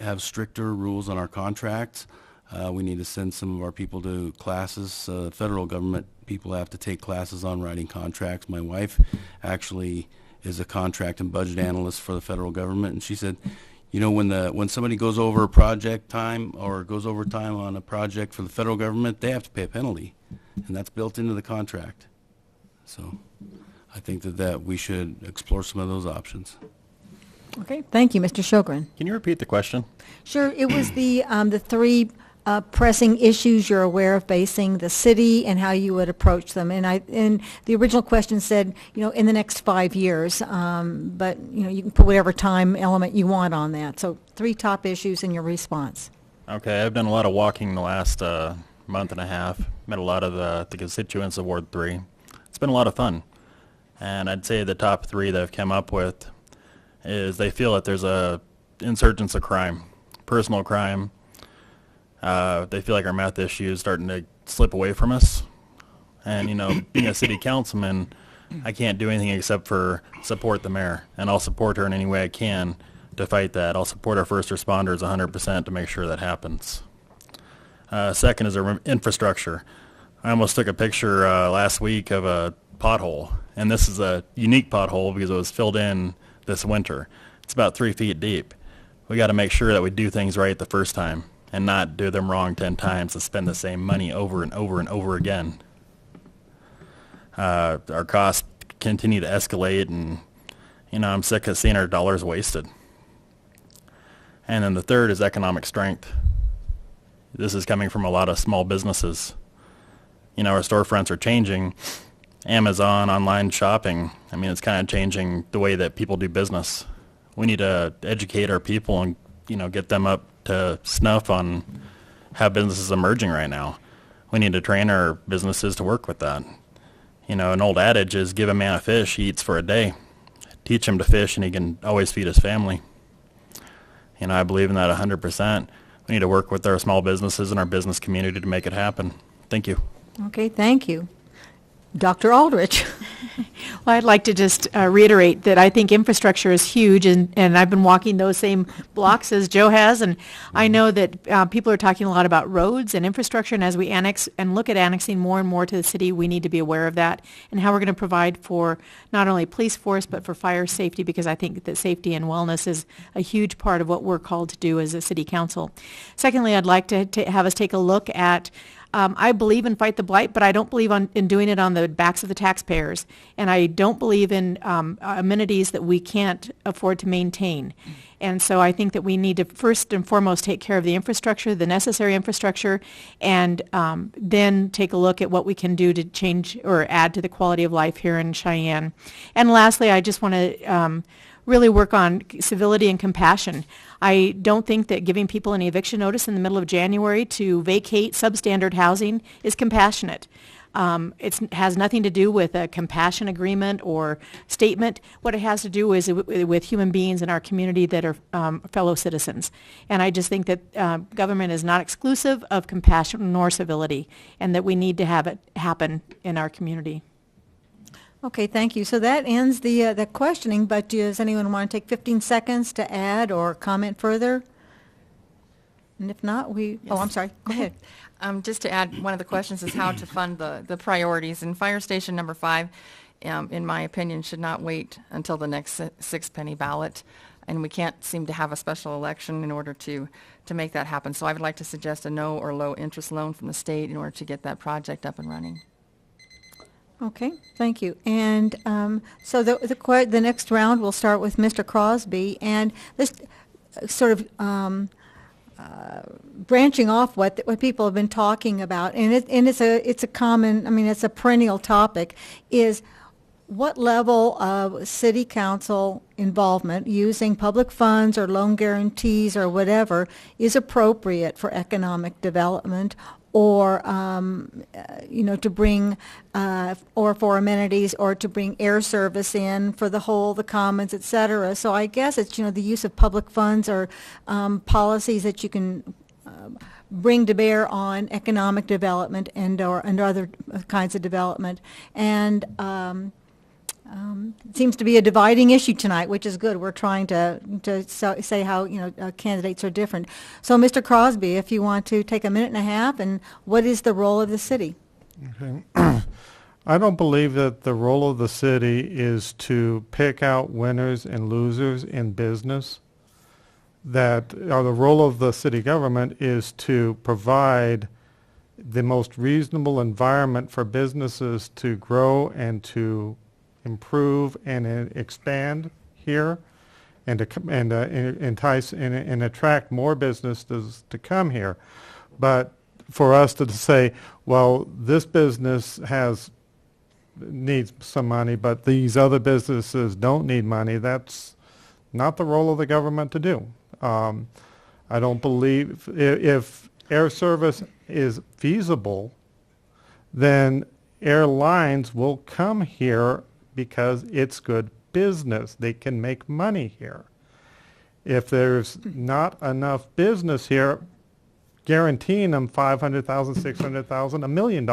have stricter rules on our contracts. We need to send some of our people to classes. Federal government people have to take classes on writing contracts. My wife actually is a contract and budget analyst for the federal government, and she said, you know, when somebody goes over project time or goes over time on a project for the federal government, they have to pay a penalty, and that's built into the contract. So I think that we should explore some of those options. Okay, thank you, Mr. Sjogren. Can you repeat the question? Sure, it was the three pressing issues you're aware of facing the city and how you would approach them. And the original question said, you know, in the next 5 years, but you know, you can put whatever time element you want on that. So 3 top issues in your response. Okay, I've done a lot of walking the last month and a half. Met a lot of the constituents of Ward 3. It's been a lot of fun. And I'd say the top 3 that I've come up with is they feel that there's a insurgence of crime, personal crime. They feel like our meth issue is starting to slip away from us. And, you know, being a city councilman, I can't do anything except for support the mayor. And I'll support her in any way I can to fight that. I'll support our first responders 100% to make sure that happens. Second is our infrastructure. I almost took a picture last week of a pothole. And this is a unique pothole because it was filled in this winter. It's about 3 feet deep. We got to make sure that we do things right the first time and not do them wrong 10 times and spend the same money over and over and over again. Our costs continue to escalate, and you know, I'm sick of seeing our dollars wasted. And then the third is economic strength. This is coming from a lot of small businesses. You know, our storefronts are changing. Amazon, online shopping, I mean, it's kind of changing the way that people do business. We need to educate our people and, you know, get them up to snuff on how business is emerging right now. We need to train our businesses to work with that. You know, an old adage is give a man a fish, he eats for a day. Teach him to fish and he can always feed his family. You know, I believe in that 100%. We need to work with our small businesses and our business community to make it happen. Thank you. Okay, thank you. Dr. Aldrich. Well, I'd like to just reiterate that I think infrastructure is huge, and I've been walking those same blocks as Joe has, and I know that people are talking a lot about roads and infrastructure, and as we annex and look at annexing more and more to the city, we need to be aware of that and how we're going to provide for not only police force, but for fire safety, because I think that safety and wellness is a huge part of what we're called to do as a city council. Secondly, I'd like to have us take a look at I believe in Fight the Blight, but I don't believe in doing it on the backs of the taxpayers. And I don't believe in amenities that we can't afford to maintain. And so I think that we need to first and foremost take care of the infrastructure, the necessary infrastructure, and then take a look at what we can do to change or add to the quality of life here in Cheyenne. And lastly, I just want to really work on civility and compassion. I don't think that giving people an eviction notice in the middle of January to vacate substandard housing is compassionate. It has nothing to do with a compassion agreement or statement. What it has to do is with human beings in our community that are fellow citizens. And I just think that government is not exclusive of compassion nor civility, and that we need to have it happen in our community. Okay, thank you. So that ends the questioning, but does anyone want to take 15 seconds to add or comment further? And if not, Yes. Oh, I'm sorry. Go ahead. Just to add, one of the questions is how to fund the priorities. And Fire Station number 5, in my opinion, should not wait until the next six-penny ballot. And we can't seem to have a special election in order to make that happen. So I would like to suggest a no or low interest loan from the state in order to get that project up and running. Okay, thank you. And so the next round we'll start with Mr. Crosby, and this sort of branching off what people have been talking about, and it's a common, I mean, it's a perennial topic, is what level of city council involvement using public funds or loan guarantees or whatever is appropriate for economic development, or to bring or for amenities, or to bring air service in for the commons, et cetera. So I guess it's the use of public funds or policies that you can bring to bear on economic development and other kinds of development. And It seems to be a dividing issue tonight, which is good. We're trying to say how, candidates are different. So, Mr. Crosby, if you want to take a minute and a half, and what is the role of the city? Okay. I don't believe that the role of the city is to pick out winners and losers in business. The role of the city government is to provide the most reasonable environment for businesses to grow and to improve and expand here, and to entice and attract more businesses to come here. But for us to say, well, this business needs some money, but these other businesses don't need money, that's not the role of the government to do. I don't believe if air service is feasible, then airlines will come here because it's good business. They can make money here. If there's not enough business here, guaranteeing them $500,000, $600,000, $1 million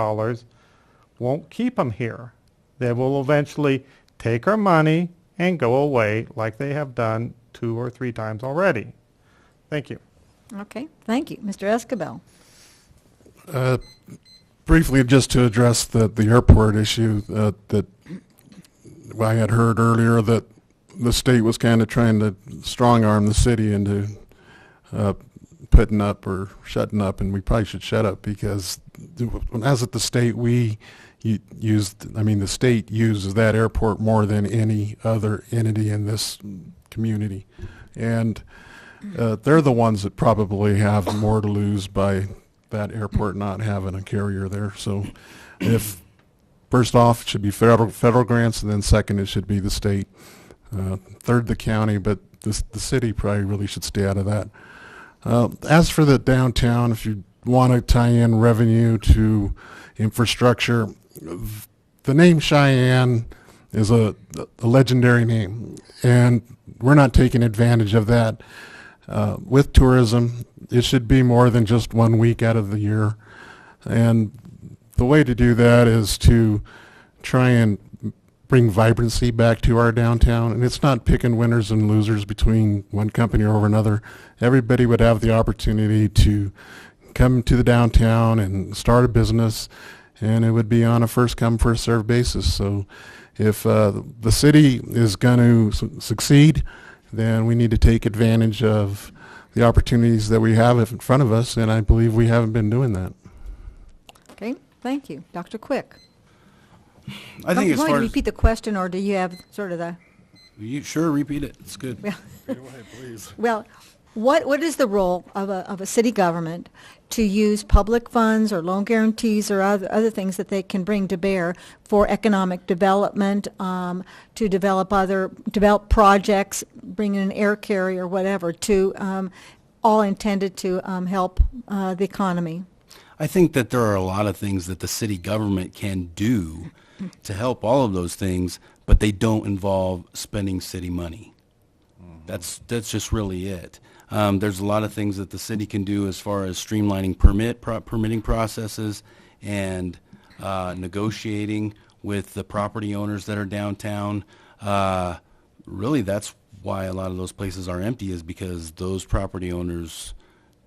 won't keep them here. They will eventually take our money and go away like they have done 2 or 3 times already. Thank you. Okay, thank you. Mr. Escabel. Briefly, just to address the airport issue that I had heard earlier, that the state was kind of trying to strong-arm the city into putting up or shutting up, and we probably should shut up, because as at the state, the state uses that airport more than any other entity in this community. And they're the ones that probably have more to lose by that airport not having a carrier there. So if first off, it should be federal grants, and then second, it should be the state. Third, the county, but the city probably really should stay out of that. As for the downtown, if you want to tie in revenue to infrastructure, the name Cheyenne is a legendary name, and we're not taking advantage of that. With tourism, it should be more than just 1 week out of the year. And the way to do that is to try and bring vibrancy back to our downtown. And it's not picking winners and losers between one company over another. Everybody would have the opportunity to come to the downtown and start a business, and it would be on a first come, first served basis. So if the city is going to succeed, then we need to take advantage of the opportunities that we have in front of us, and I believe we haven't been doing that. Okay, thank you. Dr. Quick. I think as you want far to as repeat the question, or do you have sort of the... you sure repeat it. It's good. Well, Go ahead, please. well, what is the role of a city government to use public funds or loan guarantees or other things that they can bring to bear for economic development, to develop projects, bring in an air carrier or whatever, to all intended to help the economy? I think that there are a lot of things that the city government can do to help all of those things, but they don't involve spending city money. That's just really it. There's a lot of things that the city can do as far as streamlining permitting processes and negotiating with the property owners that are downtown. Really, that's why a lot of those places are empty, is because those property owners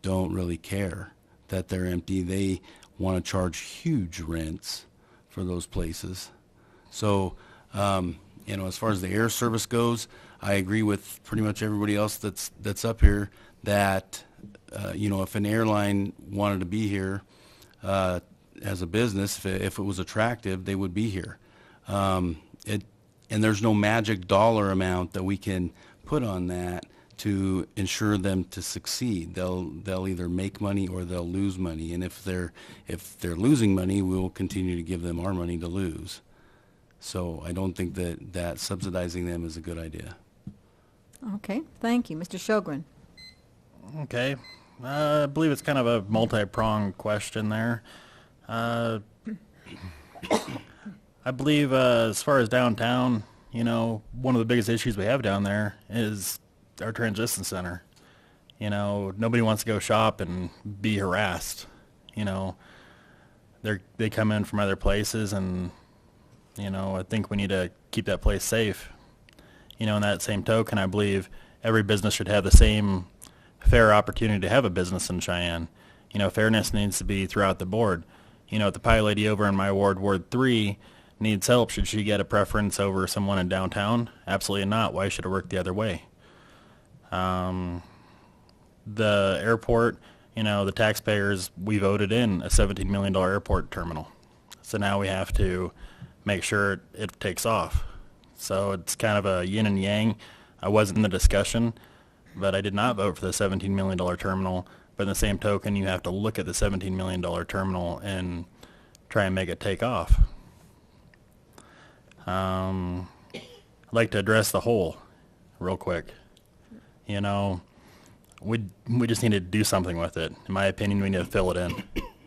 don't really care that they're empty. They want to charge huge rents for those places. So, as far as the air service goes, I agree with pretty much everybody else that's up here that, if an airline wanted to be here as a business, if it was attractive, they would be here. And there's no magic dollar amount that we can put on that to ensure them to succeed. They'll either make money or they'll lose money. And if they're losing money, we'll continue to give them our money to lose. So I don't think that subsidizing them is a good idea. Okay, thank you. Mr. Sjogren. Okay. I believe it's kind of a multi-pronged question there. I believe as far as downtown, one of the biggest issues we have down there is our transition center. Nobody wants to go shop and be harassed. They come in from other places, and I think we need to keep that place safe. In that same token, I believe every business should have the same fair opportunity to have a business in Cheyenne. Fairness needs to be throughout the board. If the pie lady over in my ward, Ward 3, needs help, should she get a preference over someone in downtown? Absolutely not. Why should it work the other way? The airport, the taxpayers, we voted in a $17 million airport terminal. So now we have to make sure it takes off. So it's kind of a yin and yang. I wasn't in the discussion, but I did not vote for the $17 million terminal. But in the same token, you have to look at the $17 million terminal and try and make it take off. I'd like to address the hole real quick. We just need to do something with it. In my opinion, we need to fill it in.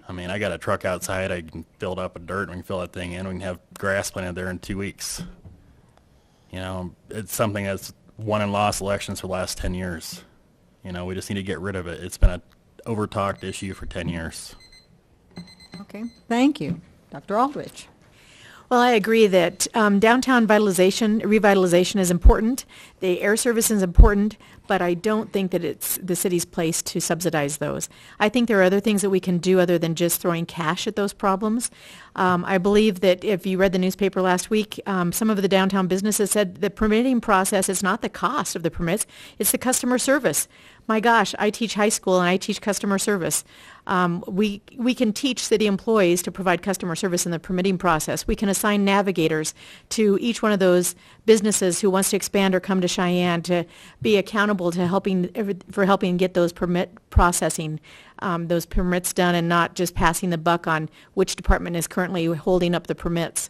I got a truck outside. I can fill it up with dirt, and we can fill that thing in. We can have grass planted there in 2 weeks. It's something that's won and lost elections for the last 10 years. We just need to get rid of it. It's been an over-talked issue for 10 years. Okay, thank you. Dr. Aldrich. Well, I agree that downtown revitalization is important. The air service is important, but I don't think that it's the city's place to subsidize those. I think there are other things that we can do other than just throwing cash at those problems. I believe that if you read the newspaper last week, some of the downtown businesses said the permitting process is not the cost of the permits, it's the customer service. My gosh, I teach high school and I teach customer service. We can teach city employees to provide customer service in the permitting process. We can assign navigators to each one of those businesses who wants to expand or come to Cheyenne to be accountable to helping get those permit processing, those permits done, and not just passing the buck on which department is currently holding up the permits.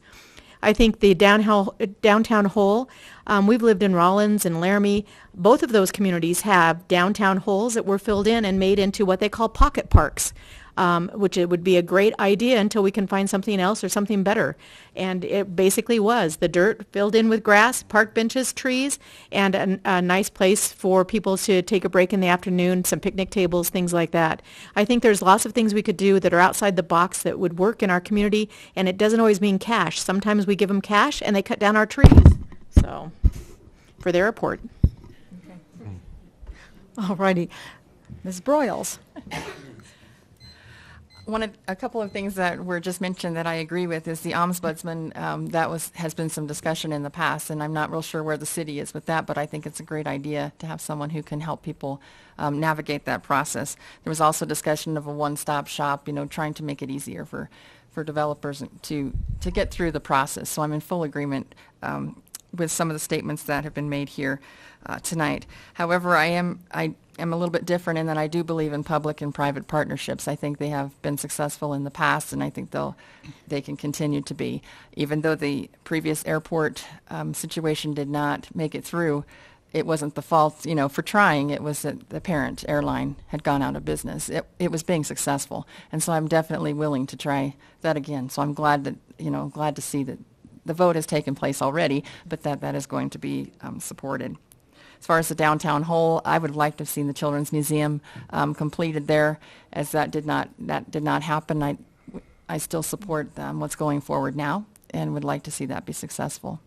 I think the downtown hole, we've lived in Rollins and Laramie. Both of those communities have downtown holes that were filled in and made into what they call pocket parks, which it would be a great idea until we can find something else or something better. And it basically was the dirt filled in with grass, park benches, trees, and a nice place for people to take a break in the afternoon, some picnic tables, things like that. I think there's lots of things we could do that are outside the box that would work in our community, and it doesn't always mean cash. Sometimes we give them cash and they cut down our trees. So, for their report. All righty. Ms. Broyles. A couple of things that were just mentioned that I agree with is the ombudsman. Has been some discussion in the past, and I'm not real sure where the city is with that, but I think it's a great idea to have someone who can help people navigate that process. There was also discussion of a one-stop shop, trying to make it easier for developers to get through the process. So I'm in full agreement with some of the statements that have been made here tonight. However, I am a little bit different in that I do believe in public and private partnerships. I think they have been successful in the past, and I think they can continue to be. Even though the previous airport situation did not make it through, it wasn't the fault, for trying. It was that the parent airline had gone out of business. It was being successful, and so I'm definitely willing to try that again. So I'm glad to see that the vote has taken place already, but that is going to be supported. As far as the downtown hole, I would like to have seen the Children's Museum completed there, as that did not happen. I still support what's going forward now and would like to see that be successful.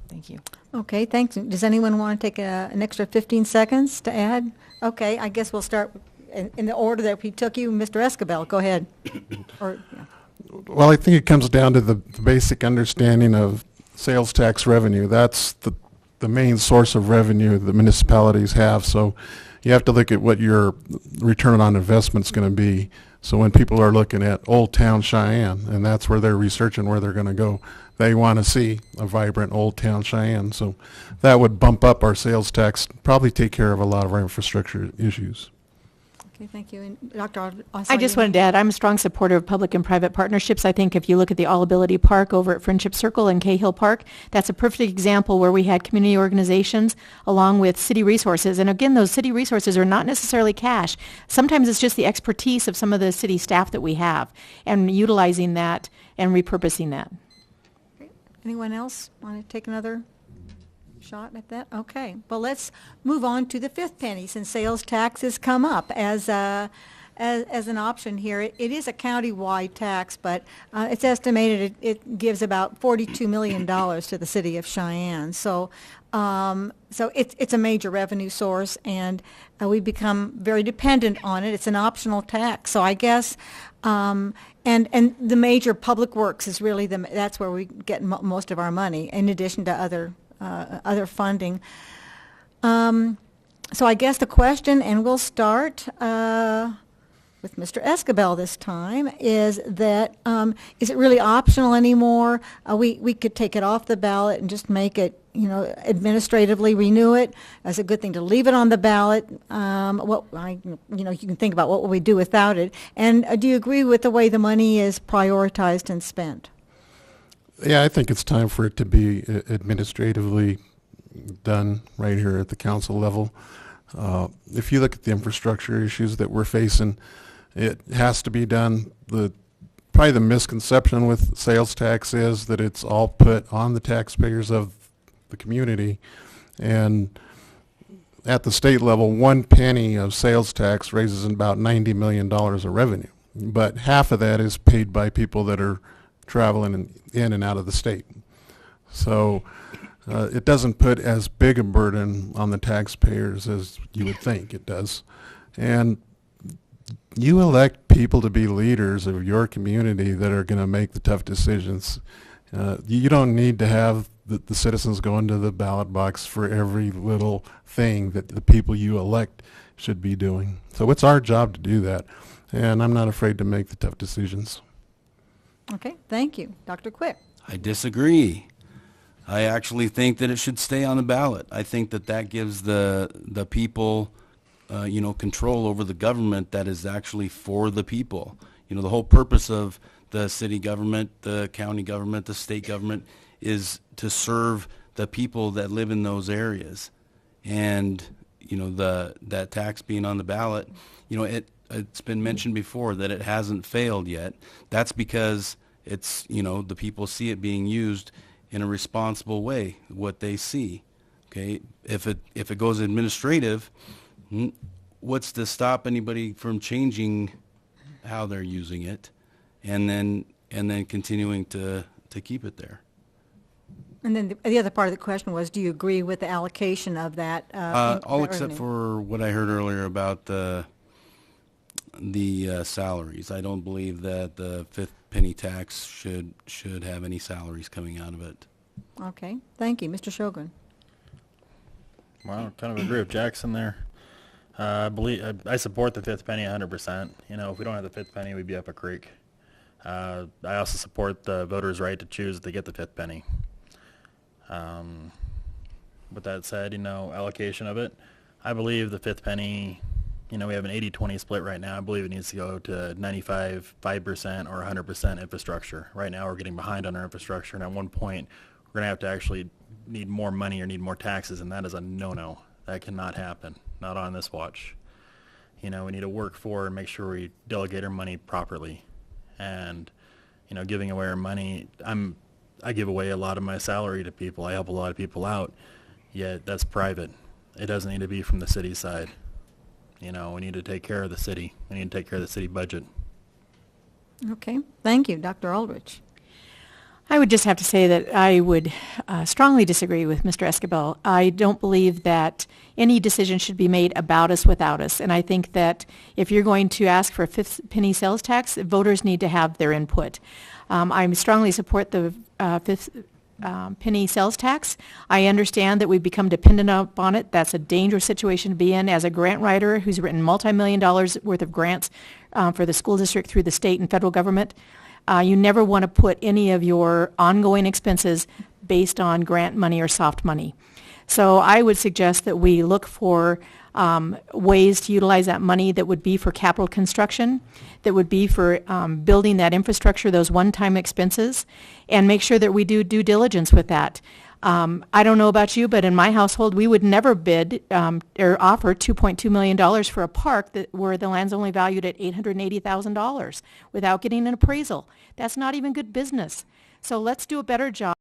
Thank you. Okay, thanks. Does anyone want to take an extra 15 seconds to add? Okay, I guess we'll start in the order that we took you. Mr. Escabel, go ahead. Well, I think it comes down to the basic understanding of sales tax revenue. That's the main source of revenue the municipalities have. So you have to look at what your return on investment is going to be. So when people are looking at Old Town Cheyenne, and that's where they're researching where they're going to go, they want to see a vibrant Old Town Cheyenne. So that would bump up our sales tax, probably take care of a lot of our infrastructure issues. Okay, thank you. And Dr. I just wanted to add, I'm a strong supporter of public and private partnerships. I think if you look at the All Ability Park over at Friendship Circle in Cahill Park, that's a perfect example where we had community organizations along with city resources. And again, those city resources are not necessarily cash. Sometimes it's just the expertise of some of the city staff that we have and utilizing that and repurposing that. Okay. Anyone else want to take another shot at that? Okay. Well, let's move on to the fifth penny since sales taxes come up. As as an option here. It is a county-wide tax, but it's estimated it gives about $42 million to the city of Cheyenne. So it's a major revenue source, and we've become very dependent on it. It's an optional tax. So I guess, and the major public works is really that's where we get most of our money, in addition to other funding. So I guess the question, and we'll start with Mr. Escabel this time, is that is it really optional anymore? We could take it off the ballot and just make it, administratively renew it. It's a good thing to leave it on the ballot. You can think about what will we do without it. And do you agree with the way the money is prioritized and spent? Yeah, I think it's time for it to be administratively done right here at the council level. If you look at the infrastructure issues that we're facing, it has to be done. Probably the misconception with sales tax is that it's all put on the taxpayers of the community, and at the state level, 1 penny of sales tax raises about $90 million of revenue, but half of that is paid by people that are traveling in and out of the state. So it doesn't put as big a burden on the taxpayers as you would think it does. And you elect people to be leaders of your community that are going to make the tough decisions. You don't need to have the citizens go into the ballot box for every little thing that the people you elect should be doing. So it's our job to do that, and I'm not afraid to make the tough decisions. Okay, thank you. Dr. Quick. I disagree. I actually think that it should stay on the ballot. I think that gives the people, control over the government that is actually for the people. The whole purpose of the city government, the county government, the state government is to serve the people that live in those areas. And, that tax being on the ballot, it's been mentioned before that it hasn't failed yet. That's because it's, the people see it being used in a responsible way, what they see. Okay, if it goes administrative, what's to stop anybody from changing how they're using it, and then continuing to keep it there? And then the other part of the question was, do you agree with the allocation of that? All that except revenue? for what I heard earlier about the salaries. I don't believe that the fifth penny tax should have any salaries coming out of it. Okay, thank you. Mr. Shogun. Well, I kind of agree with Jackson there. I support the fifth penny 100%. If we don't have the fifth penny, we'd be up a creek. I also support the voters' right to choose to get the fifth penny. With that said, allocation of it, I believe the fifth penny, we have an 80-20 split right now. I believe it needs to go to 5% or 100% infrastructure. Right now we're getting behind on our infrastructure, and at one point we're going to have to actually need more money or need more taxes, and that is a no-no. That cannot happen, not on this watch. We need to work for and make sure we delegate our money properly. And, giving away our money, I give away a lot of my salary to people. I help a lot of people out, yet that's private. It doesn't need to be from the city side. We need to take care of the city. We need to take care of the city budget. Okay, thank you. Dr. Aldrich. I would just have to say that I would strongly disagree with Mr. Escabel. I don't believe that any decision should be made about us without us. And I think that if you're going to ask for a fifth penny sales tax, voters need to have their input. I strongly support the fifth penny sales tax. I understand that we've become dependent upon it. That's a dangerous situation to be in. As a grant writer who's written multi-million dollars worth of grants for the school district through the state and federal government, you never want to put any of your ongoing expenses based on grant money or soft money. So I would suggest that we look for ways to utilize that money that would be for capital construction, that would be for building that infrastructure, those one-time expenses, and make sure that we do due diligence with that. I don't know about you, but in my household, we would never bid or offer $2.2 million for a park where the land's only valued at $880,000 without getting an appraisal. That's not even good business. So let's do a better job.